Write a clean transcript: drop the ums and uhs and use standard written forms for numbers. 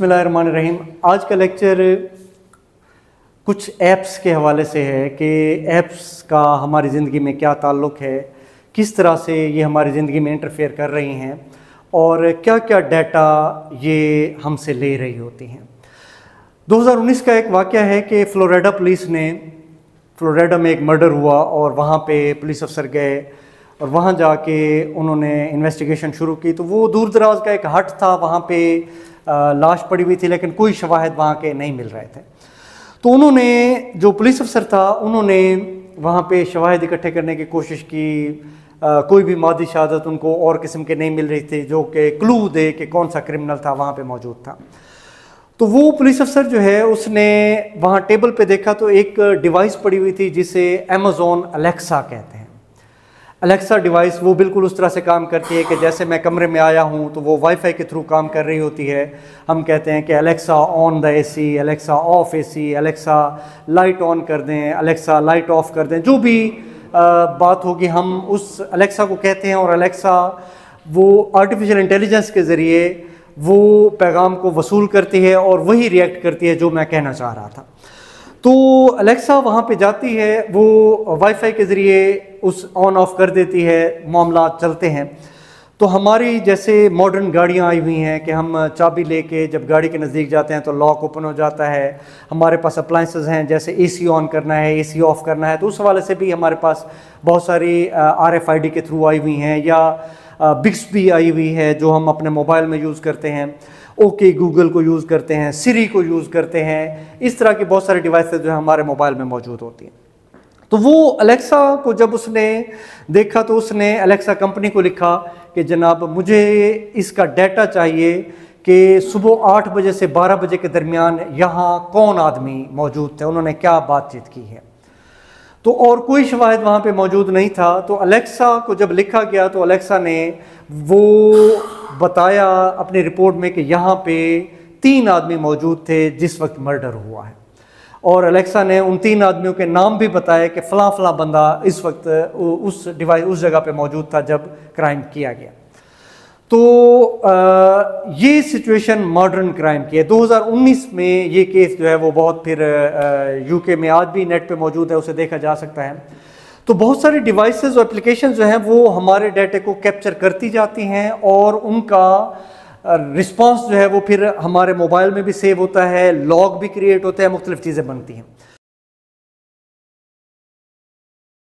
बिस्मिल्लाहिर्रहमानिर्रहीम। आज का लेक्चर कुछ ऐप्स के हवाले से है कि ऐप्स का हमारी ज़िंदगी में क्या ताल्लुक़ है, किस तरह से ये हमारी ज़िंदगी में इंटरफेयर कर रही हैं और क्या क्या डाटा ये हमसे ले रही होती हैं। 2019 का एक वाक़या है कि फ़्लोरिडा में एक मर्डर हुआ और वहाँ पे पुलिस अफसर गए और वहाँ जाके उन्होंने इन्वेस्टिगेशन शुरू की। तो वो दूर दराज का एक हट था, वहाँ पे लाश पड़ी हुई थी लेकिन कोई शवाहिद वहाँ के नहीं मिल रहे थे। तो उन्होंने, जो पुलिस अफसर था, उन्होंने वहाँ पे शवाहिद इकट्ठे करने की कोशिश की। कोई भी मादी शहादत उनको और किस्म के नहीं मिल रही थी जो कि क्लू दे कि कौन सा क्रिमिनल था वहाँ पे मौजूद था। तो वो पुलिस अफसर जो है उसने वहाँ टेबल पे देखा तो एक डिवाइस पड़ी हुई थी जिसे अमेज़ॉन अलेक्सा कहते हैं। अलेक्सा डिवाइस वो बिल्कुल उस तरह से काम करती है कि जैसे मैं कमरे में आया हूँ तो वो वाईफाई के थ्रू काम कर रही होती है। हम कहते हैं कि Alexa on the AC, Alexa of AC, Alexa light on कर दें, अलेक्सा लाइट ऑफ कर दें, जो भी बात होगी हम उस अलेक्सा को कहते हैं। और अलेक्सा वो आर्टिफिशियल इंटेलिजेंस के ज़रिए वो पैगाम को वसूल करती है और वही रिएक्ट करती है जो मैं कहना चाह रहा था। तो अलेक्सा वहाँ पे जाती है, वो वाईफाई के ज़रिए उस ऑन ऑफ कर देती है, मामला चलते हैं। तो हमारी जैसे मॉडर्न गाड़ियाँ आई हुई हैं कि हम चाबी लेके जब गाड़ी के नज़दीक जाते हैं तो लॉक ओपन हो जाता है। हमारे पास अप्लाइंसेस हैं, जैसे एसी ऑन करना है, एसी ऑफ़ करना है, तो उस हवाले से भी हमारे पास बहुत सारी RFID के थ्रू आई हुई हैं, या बिक्सबी आई हुई है जो हम अपने मोबाइल में यूज़ करते हैं, ओके गूगल को यूज़ करते हैं, सिरी को यूज़ करते हैं। इस तरह की बहुत सारी डिवाइसेस जो है हमारे मोबाइल में मौजूद होती हैं। तो वो अलेक्सा को जब उसने देखा तो उसने अलेक्सा कंपनी को लिखा कि जनाब मुझे इसका डाटा चाहिए कि सुबह 8 बजे से 12 बजे के दरमियान यहाँ कौन आदमी मौजूद थे, उन्होंने क्या बातचीत की है। तो और कोई शवाहिद वहाँ पे मौजूद नहीं था। तो अलेक्सा को जब लिखा गया तो अलेक्सा ने वो बताया अपनी रिपोर्ट में कि यहाँ पे 3 आदमी मौजूद थे जिस वक्त मर्डर हुआ है। और अलेक्सा ने उन 3 आदमियों के नाम भी बताए कि फ़लाँ फ़लाँ बंदा इस वक्त उस जगह पे मौजूद था जब क्राइम किया गया। तो ये सिचुएशन मॉडर्न क्राइम की है। 2019 में ये केस जो है वो बहुत फिर UK में आज भी नेट पे मौजूद है, उसे देखा जा सकता है। तो बहुत सारी डिवाइसेस और एप्लीकेशन जो हैं वो हमारे डाटे को कैप्चर करती जाती हैं और उनका रिस्पांस जो है वो फिर हमारे मोबाइल में भी सेव होता है, लॉग भी क्रिएट होता है, मुख्तलिफ चीज़ें बनती हैं।